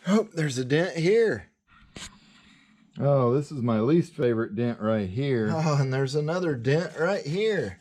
Oh, there's a dent here. Oh, this is my least favorite dent right here. Oh, and there's another dent right here.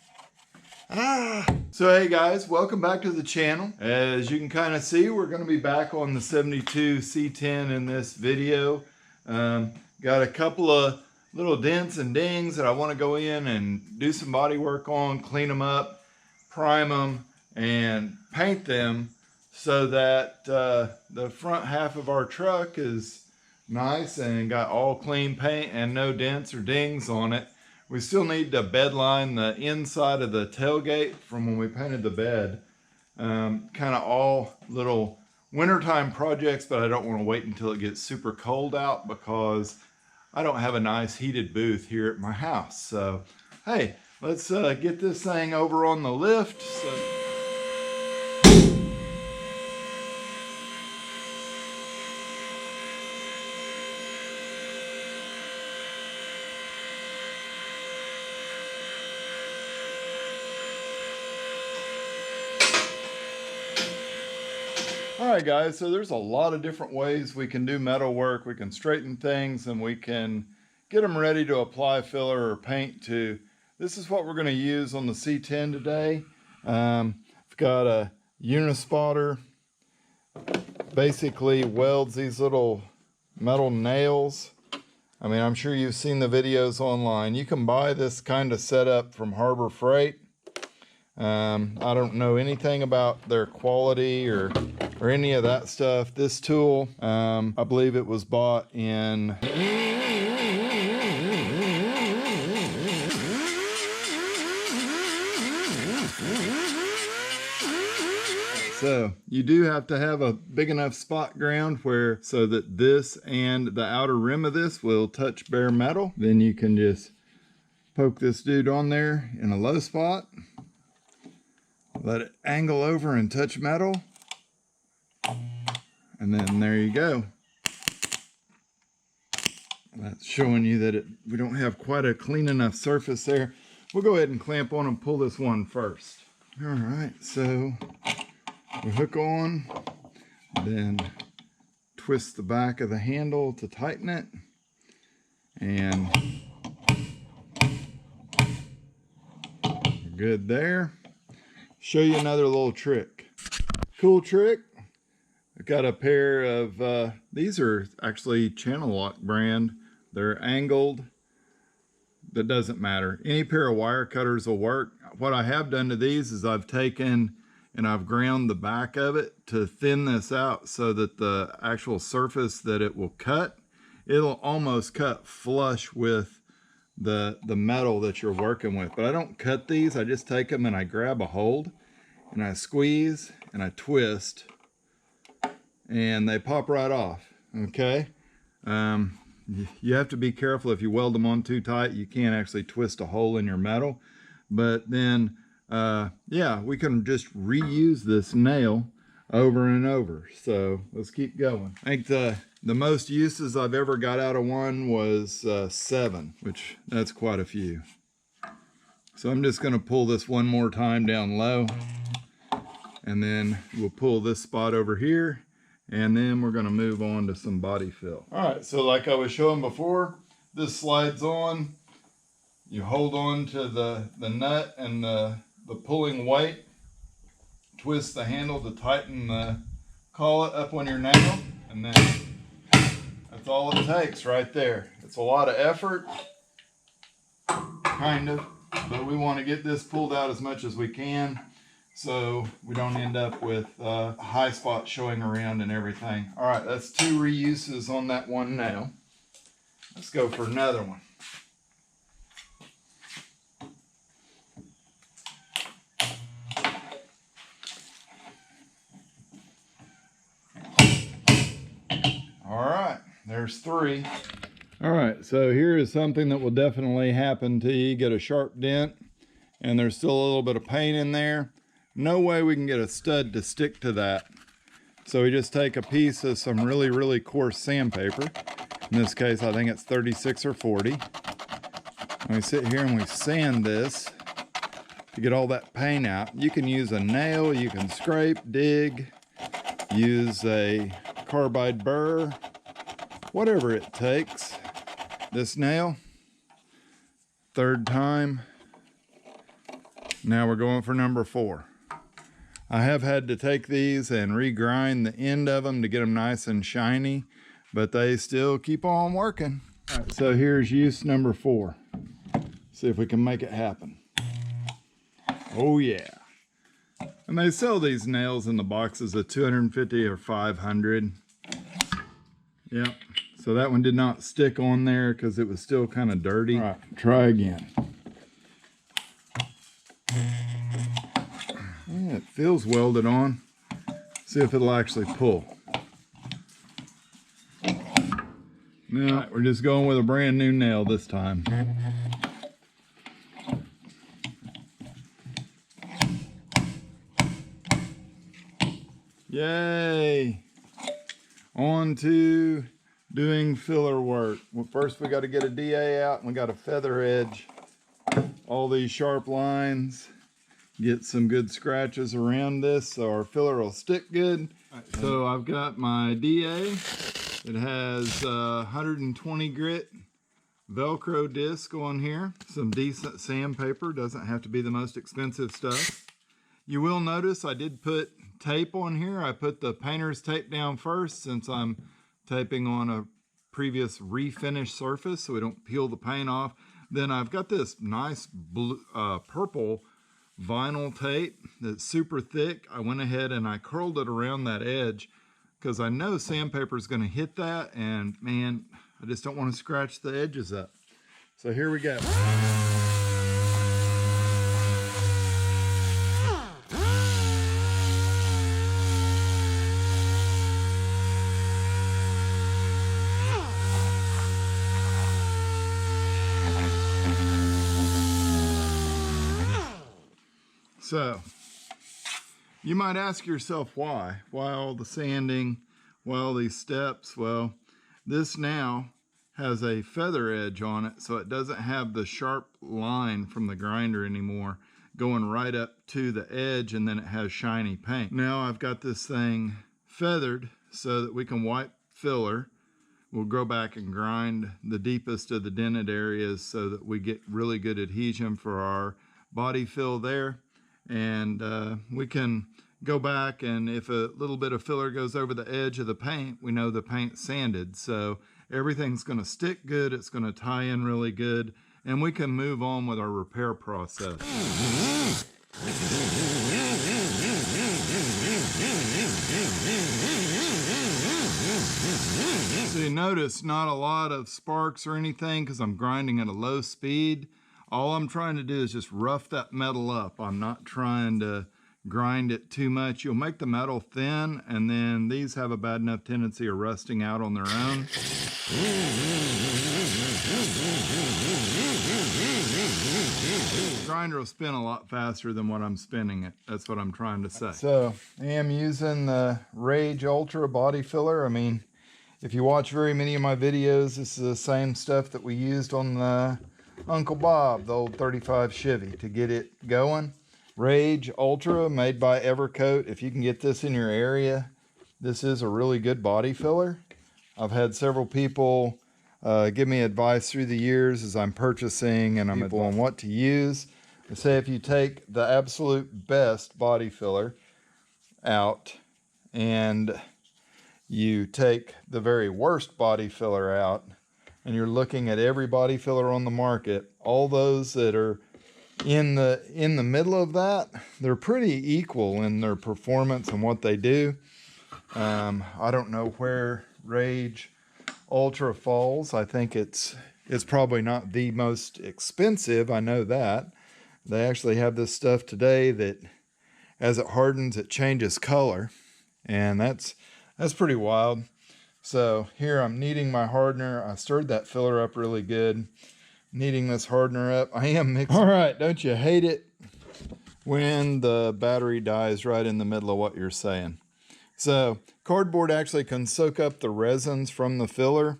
So hey guys, welcome back to the channel. As you can kind of see, we're going to be back on the 72 C10 in this video. Got a couple of little dents and dings that I want to go in and do some body work on, clean them up, prime them, and paint them so that the front half of our truck is nice and got all clean paint and no dents or dings on it. We still need to bed line the inside of the tailgate from when we painted the bed. Kind of all little wintertime projects, but I don't want to wait until it gets super cold out because I don't have a nice heated booth here at my house. So, hey, let's get this thing over on the lift. Alright guys, so there's a lot of different ways we can do metal work. We can straighten things and we can get them ready to apply filler or paint to. This is what we're going to use on the C10 today. I've got a unispotter. Basically welds these little metal nails. I mean, I'm sure you've seen the videos online. You can buy this kind of setup from Harbor Freight. I don't know anything about their quality or any of that stuff. This tool, I believe it was bought in so you do have to have a big enough spot ground where so that this and the outer rim of this will touch bare metal. Then you can just poke this dude on there in a low spot. Let it angle over and touch metal. And then there you go. That's showing you that we don't have quite a clean enough surface there. We'll go ahead and clamp on and pull this one first. All right, so we hook on, then twist the back of the handle to tighten it. And we're good there. Show you another little trick. Cool trick. I've got a pair of, these are actually Channel Lock brand. They're angled. That doesn't matter. Any pair of wire cutters will work. What I have done to these is I've taken and I've ground the back of it to thin this out so that the actual surface that it will cut, it'll almost cut flush with the metal that you're working with. But I don't cut these. I just take them and I grab a hold and I squeeze and I twist and they pop right off. Okay. You have to be careful. If you weld them on too tight, you can't actually twist a hole in your metal. But then yeah, we can just reuse this nail over and over. So let's keep going. I think the most uses I've ever got out of one was 7, which that's quite a few. So I'm just going to pull this one more time down low, and then we'll pull this spot over here, and then we're going to move on to some body fill. All right, so like I was showing before, this slides on. You hold on to the nut and the pulling weight, twist the handle to tighten the collet up on your nail, and then that's all it takes right there. It's a lot of effort, kind of, but we want to get this pulled out as much as we can so we don't end up with high spots showing around and everything. All right, that's 2 reuses on that one nail. Let's go for another one. All right, there's 3. All right, so here is something that will definitely happen to you. You get a sharp dent and there's still a little bit of paint in there. No way we can get a stud to stick to that. So we just take a piece of some really, really coarse sandpaper. In this case, I think it's 36 or 40. And we sit here and we sand this to get all that paint out. You can use a nail, you can scrape, dig, use a carbide burr, whatever it takes. This nail, third time. Now we're going for number 4. I have had to take these and regrind the end of them to get them nice and shiny, but they still keep on working. All right, so here's use number 4. See if we can make it happen. Oh yeah. And they sell these nails in the boxes of 250 or 500. Yep. So that one did not stick on there because it was still kind of dirty. All right, try again. Yeah, it feels welded on. See if it'll actually pull. No, right, we're just going with a brand new nail this time. Yay! On to doing filler work. Well, first we got to get a DA out and we got to feather edge all these sharp lines. Get some good scratches around this so our filler will stick good. Right, so I've got my DA. It has 120 grit Velcro disc on here. Some decent sandpaper. Doesn't have to be the most expensive stuff. You will notice I did put tape on here. I put the painter's tape down first since I'm taping on a previous refinished surface so we don't peel the paint off. Then I've got this nice blue, purple vinyl tape that's super thick. I went ahead and I curled it around that edge because I know sandpaper is going to hit that, and man, I just don't want to scratch the edges up. So here we go. So, you might ask yourself why? Why all the sanding? Why all these steps? Well, this now has a feather edge on it, so it doesn't have the sharp line from the grinder anymore going right up to the edge, and then it has shiny paint. Now I've got this thing feathered so that we can wipe filler. We'll go back and grind the deepest of the dented areas so that we get really good adhesion for our body fill there. And we can go back, and if a little bit of filler goes over the edge of the paint, we know the paint's sanded. So everything's going to stick good, it's going to tie in really good, and we can move on with our repair process. So you notice not a lot of sparks or anything because I'm grinding at a low speed. All I'm trying to do is just rough that metal up. I'm not trying to grind it too much. You'll make the metal thin, and then these have a bad enough tendency of rusting out on their own. The grinder will spin a lot faster than what I'm spinning it. That's what I'm trying to say. So I am using the Rage Ultra body filler. I mean, if you watch very many of my videos, this is the same stuff that we used on the Uncle Bob, the old 35 Chevy, to get it going. Rage Ultra, made by Evercoat. If you can get this in your area, this is a really good body filler. I've had several people give me advice through the years as I'm purchasing and I'm on what to use. They say if you take the absolute best body filler out and you take the very worst body filler out, and you're looking at every body filler on the market, all those that are in the middle of that, they're pretty equal in their performance and what they do. I don't know where Rage Ultra falls. I think it's probably not the most expensive. I know that. They actually have this stuff today that as it hardens, it changes color, and that's pretty wild. So here I'm kneading my hardener. I stirred that filler up really good. Kneading this hardener up. I am mixing. All right, don't you hate it when the battery dies right in the middle of what you're saying? So cardboard actually can soak up the resins from the filler.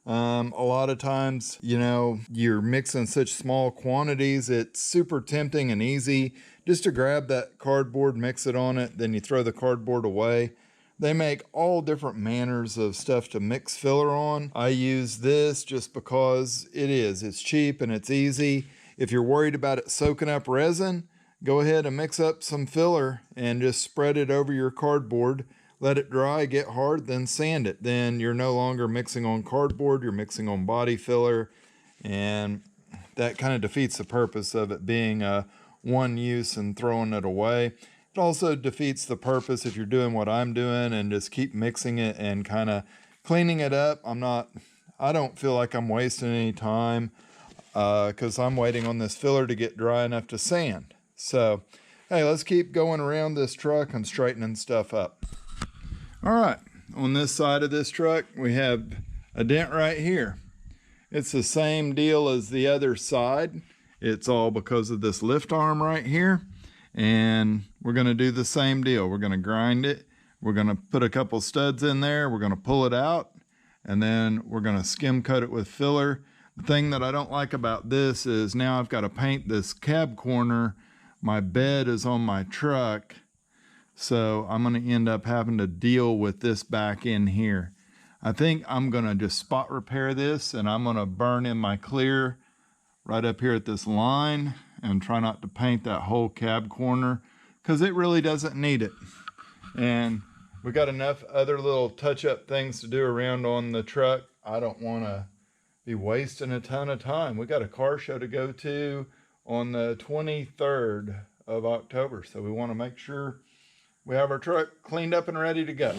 A lot of times, you know, you're mixing such small quantities, it's super tempting and easy just to grab that cardboard, mix it on it, then you throw the cardboard away. They make all different manners of stuff to mix filler on. I use this just because it's cheap and it's easy. If you're worried about it soaking up resin, go ahead and mix up some filler and just spread it over your cardboard. Let it dry, get hard, then sand it. Then you're no longer mixing on cardboard, you're mixing on body filler, and that kind of defeats the purpose of it being one use and throwing it away. It also defeats the purpose if you're doing what I'm doing and just keep mixing it and kind of cleaning it up. I don't feel like I'm wasting any time because I'm waiting on this filler to get dry enough to sand. So, hey, let's keep going around this truck and straightening stuff up. All right, on this side of this truck, we have a dent right here. It's the same deal as the other side. It's all because of this lift arm right here. And we're gonna do the same deal. We're gonna grind it. We're gonna put a couple studs in there. We're gonna pull it out. And then we're gonna skim coat it with filler. The thing that I don't like about this is now I've got to paint this cab corner. My bed is on my truck. So I'm going to end up having to deal with this back in here. I think I'm going to just spot repair this, and I'm going to burn in my clear right up here at this line and try not to paint that whole cab corner because it really doesn't need it. And we got enough other little touch-up things to do around on the truck. I don't want to be wasting a ton of time. We got a car show to go to on the 23rd of October, so we want to make sure we have our truck cleaned up and ready to go.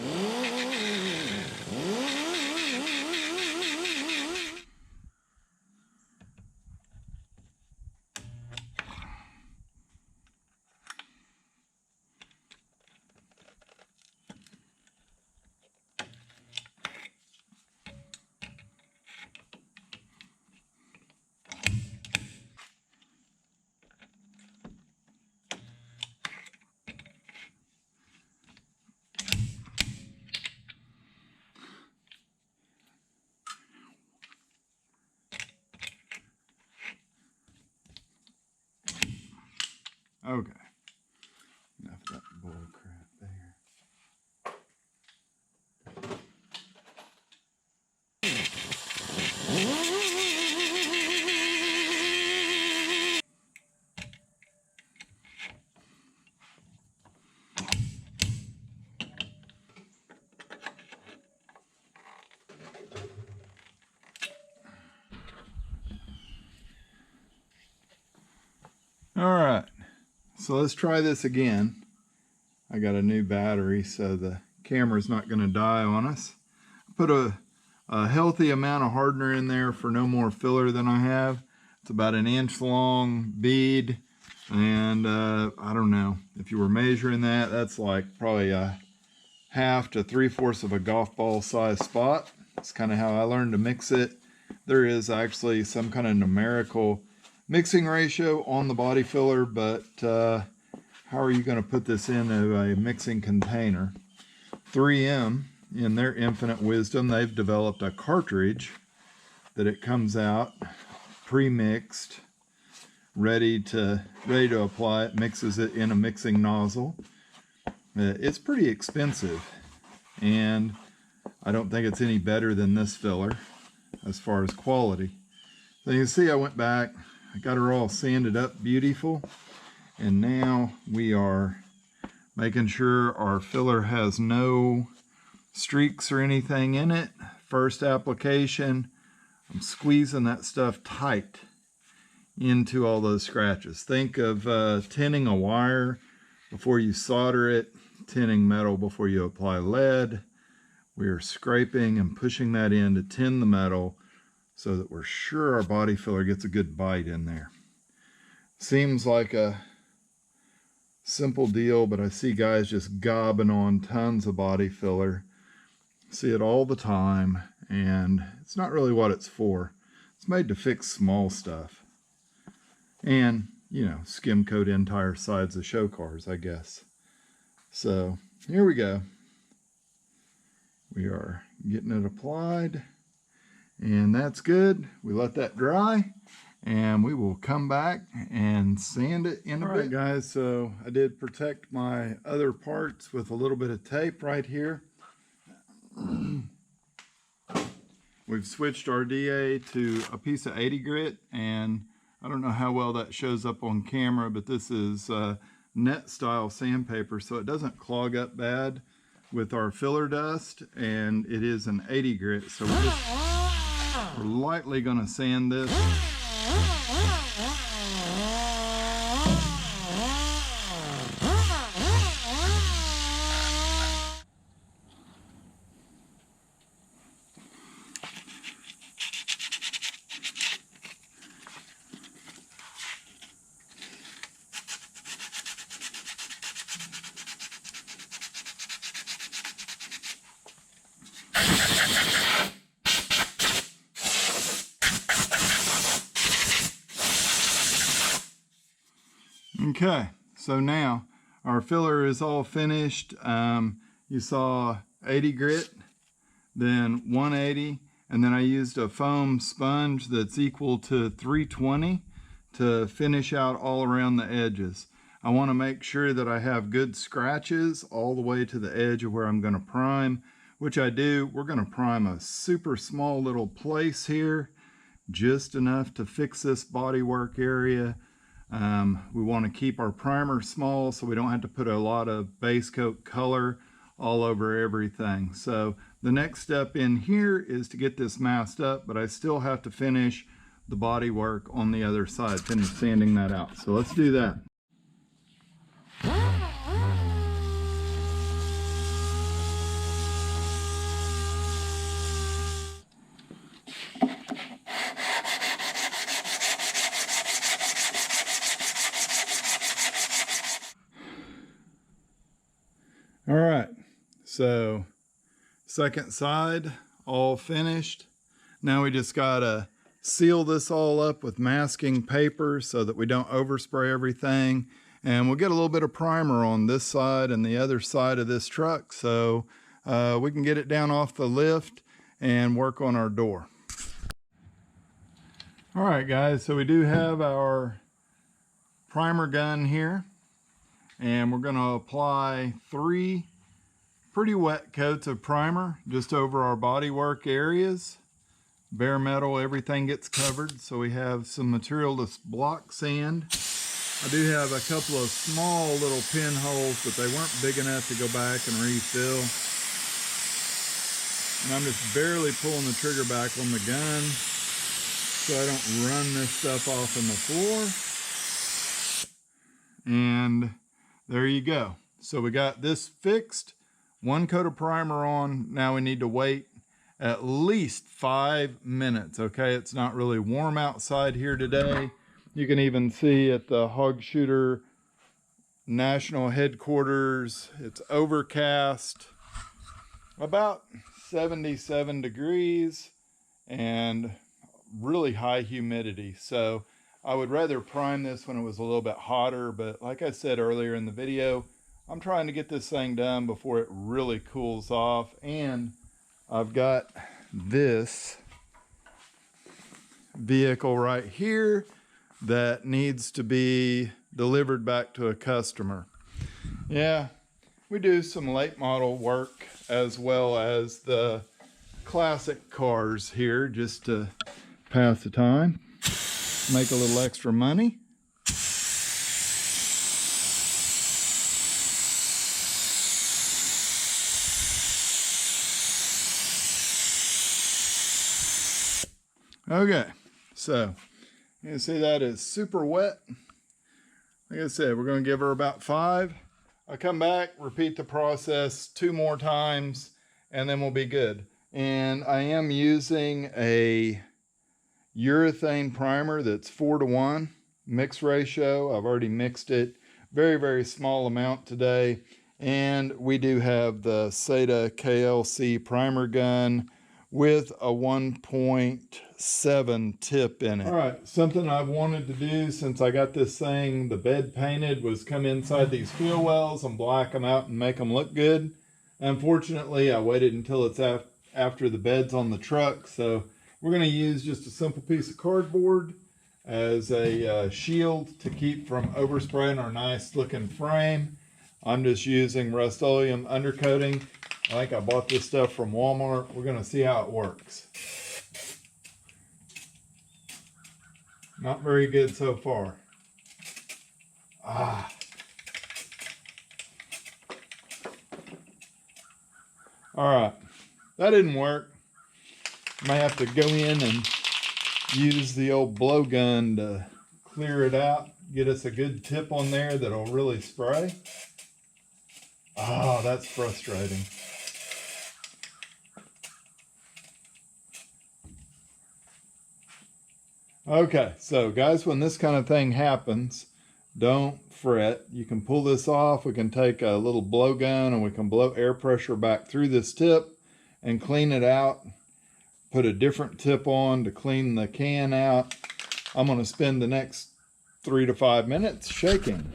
Okay, enough of that bull crap there. All right. So let's try this again. I got a new battery, so the camera's not going to die on us. Put a healthy amount of hardener in there for no more filler than I have. It's about an inch long bead, and I don't know if you were measuring that, that's like probably a 1/2 to 3/4 of a golf ball size spot. That's kind of how I learned to mix it. There is actually some kind of numerical mixing ratio on the body filler, but how are you going to put this into a mixing container? 3M, in their infinite wisdom, they've developed a cartridge that it comes out pre-mixed, ready to apply it, mixes it in a mixing nozzle. It's pretty expensive, and I don't think it's any better than this filler as far as quality. So you can see I went back, I got her all sanded up beautiful, and now we are making sure our filler has no streaks or anything in it. First application, I'm squeezing that stuff tight into all those scratches. Think of tinning a wire before you solder it, tinning metal before you apply lead. We are scraping and pushing that in to tin the metal so that we're sure our body filler gets a good bite in there. Seems like a simple deal, but I see guys just gobbing on tons of body filler. See it all the time, and it's not really what it's for. It's made to fix small stuff. And, you know, skim coat entire sides of show cars, I guess. So, here we go. We are getting it applied, and that's good. We let that dry, and we will come back and sand it in a bit. All right, guys, so I did protect my other parts with a little bit of tape right here. We've switched our DA to a piece of 80 grit, and I don't know how well that shows up on camera, but this is net style sandpaper, so it doesn't clog up bad with our filler dust, and it is an 80 grit, so we're lightly going to sand this. Okay, so now our filler is all finished. You saw 80 grit, then 180, and then I used a foam sponge that's equal to 320 to finish out all around the edges. I want to make sure that I have good scratches all the way to the edge of where I'm going to prime, which I do. We're going to prime a super small little place here, just enough to fix this bodywork area. We want to keep our primer small so we don't have to put a lot of base coat color all over everything. So the next step in here is to get this masked up, but I still have to finish the body work on the other side, finish sanding that out. So let's do that. All right, so second side all finished. Now we just gotta seal this all up with masking paper so that we don't overspray everything. And we'll get a little bit of primer on this side and the other side of this truck so we can get it down off the lift and work on our door. All right, guys, so we do have our primer gun here, and we're going to apply 3 pretty wet coats of primer just over our bodywork areas. Bare metal, everything gets covered, so we have some material to block sand. I do have a couple of small little pinholes, but they weren't big enough to go back and refill. And I'm just barely pulling the trigger back on the gun so I don't run this stuff off on the floor. And there you go. So we got this fixed, 1 coat of primer on. Now we need to wait at least 5 minutes. Okay, it's not really warm outside here today. You can even see at the Hog Shooter National Headquarters, it's overcast, about 77 degrees and really high humidity. So I would rather prime this when it was a little bit hotter, but like I said earlier in the video, I'm trying to get this thing done before it really cools off. And I've got this vehicle right here that needs to be delivered back to a customer. Yeah, we do some late model work as well as the classic cars here just to pass the time, make a little extra money. Okay, so you can see that is super wet. Like I said, we're going to give her about 5. I'll come back, repeat the process 2 more times, and then we'll be good. And I am using a urethane primer that's 4:1 mix ratio. I've already mixed it. Very, very small amount today. And we do have the SATA KLC primer gun with a 1.7 tip in it. All right, something I've wanted to do since I got this thing, the bed painted, was come inside these fuel wells and black them out and make them look good. Unfortunately, I waited until it's after the bed's on the truck, so we're going to use just a simple piece of cardboard as a shield to keep from overspraying our nice looking frame. I'm just using Rust-Oleum undercoating. I think I bought this stuff from Walmart. We're gonna see how it works. Not very good so far. All right, that didn't work. Might have to go in and use the old blowgun to clear it out, get us a good tip on there that'll really spray. That's frustrating. Okay, so guys, when this kind of thing happens, don't fret. You can pull this off. We can take a little blowgun and we can blow air pressure back through this tip and clean it out. Put a different tip on to clean the can out. I'm going to spend the next 3 to 5 minutes shaking.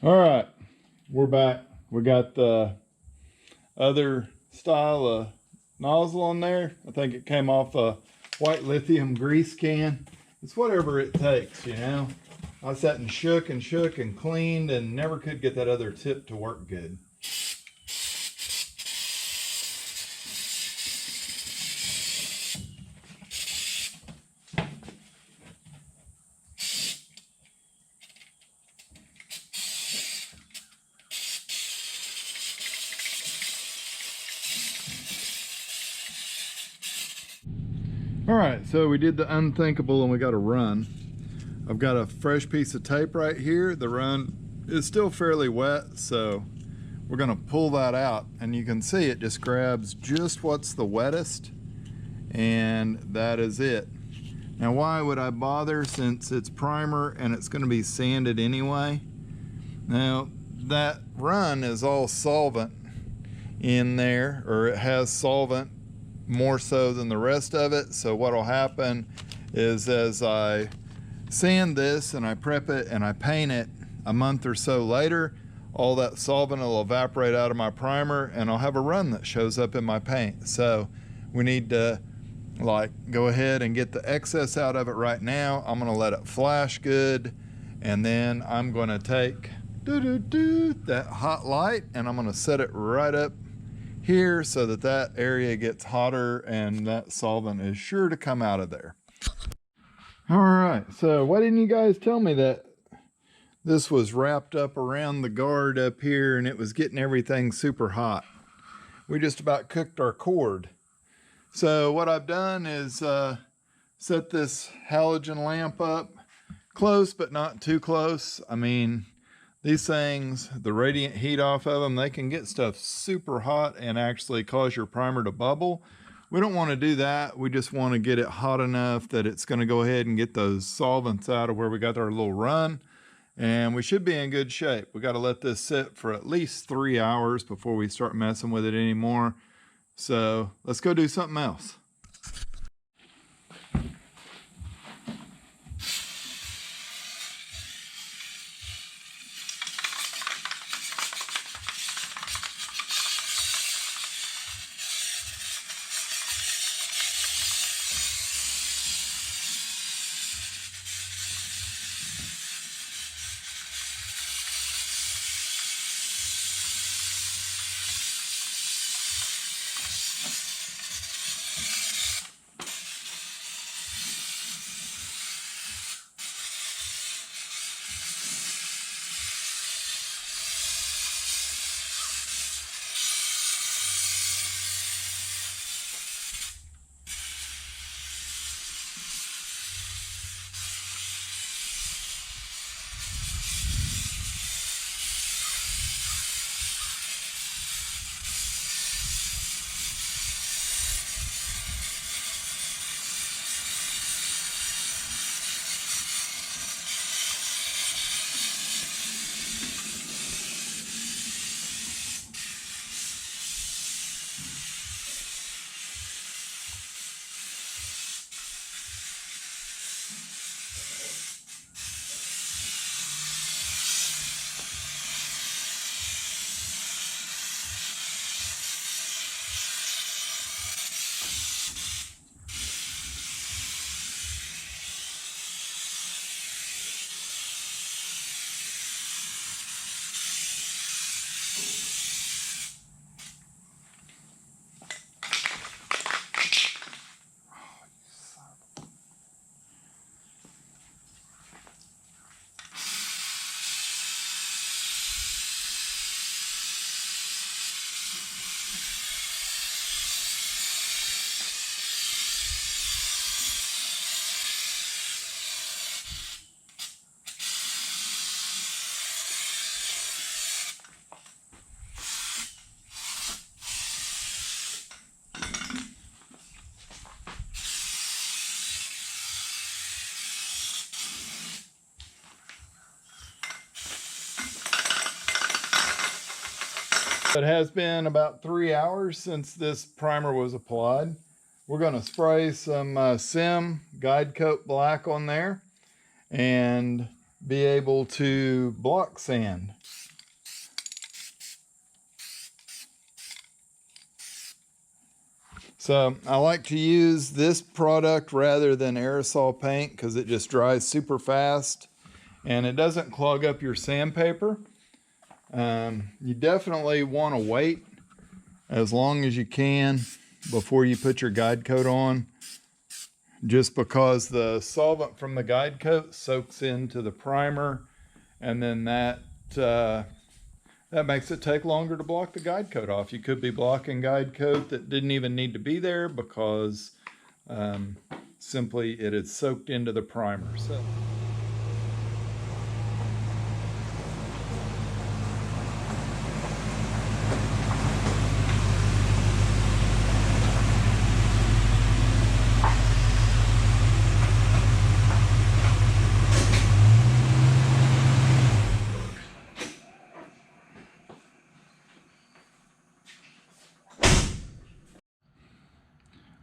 All right, we're back. We got the other style of nozzle on there. I think it came off a white lithium grease can. It's whatever it takes, you know. I sat and shook and cleaned and never could get that other tip to work good. All right, so we did the unthinkable and we got a run. I've got a fresh piece of tape right here. The run is still fairly wet, so we're gonna pull that out, and you can see it just grabs just what's the wettest, and that is it. Now, why would I bother, since it's primer and it's gonna be sanded anyway? Now, that run is all solvent in there, or it has solvent more so than the rest of it. So what'll happen is, as I sand this and I prep it and I paint it a month or so later, all that solvent will evaporate out of my primer and I'll have a run that shows up in my paint. So we need to go ahead and get the excess out of it right now. I'm gonna let it flash good, and then I'm gonna take that hot light and I'm gonna set it right up here so that that area gets hotter and that solvent is sure to come out of there. All right, so why didn't you guys tell me that this was wrapped up around the guard up here and it was getting everything super hot? We just about cooked our cord. So what I've done is set this halogen lamp up close, but not too close. I mean, these things, the radiant heat off of them, they can get stuff super hot and actually cause your primer to bubble. We don't want to do that. We just want to get it hot enough that it's going to go ahead and get those solvents out of where we got our little run, and we should be in good shape. We got to let this sit for at least 3 hours before we start messing with it anymore. So let's go do something else. It has been about 3 hours since this primer was applied. We're going to spray some Sim Guide Coat Black on there and be able to block sand. So I like to use this product rather than aerosol paint because it just dries super fast and it doesn't clog up your sandpaper. You definitely want to wait as long as you can before you put your guide coat on, just because the solvent from the guide coat soaks into the primer, and then that makes it take longer to block the guide coat off. You could be blocking guide coat that didn't even need to be there because simply it had soaked into the primer. So.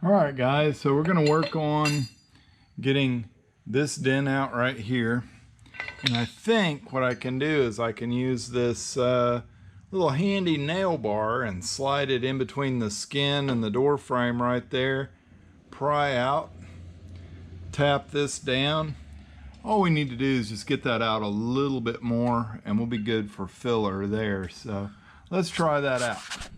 All right, guys, so we're going to work on getting this dent out right here. And I think what I can do is I can use this little handy nail bar and slide it in between the skin and the door frame right there, pry out, tap this down. All we need to do is just get that out a little bit more and we'll be good for filler there. So let's try that out.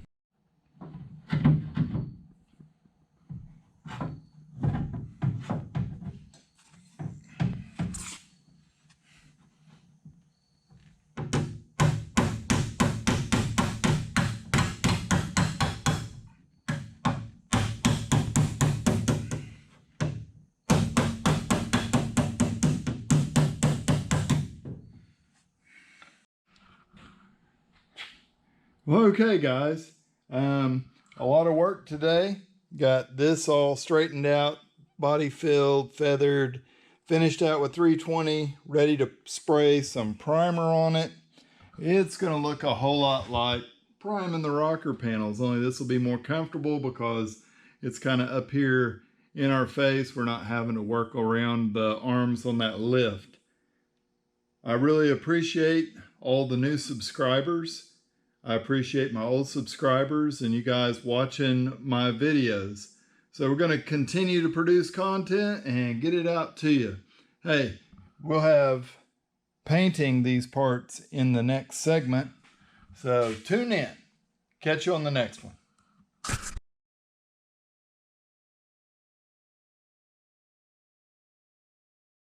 Well, okay, guys, a lot of work today. Got this all straightened out, body filled, feathered, finished out with 320, ready to spray some primer on it. It's going to look a whole lot like priming the rocker panels, only this will be more comfortable because it's kind of up here in our face. We're not having to work around the arms on that lift. I really appreciate all the new subscribers. I appreciate my old subscribers and you guys watching my videos. So we're going to continue to produce content and get it out to you. Hey, we'll have painting these parts in the next segment. So tune in. Catch you on the next one.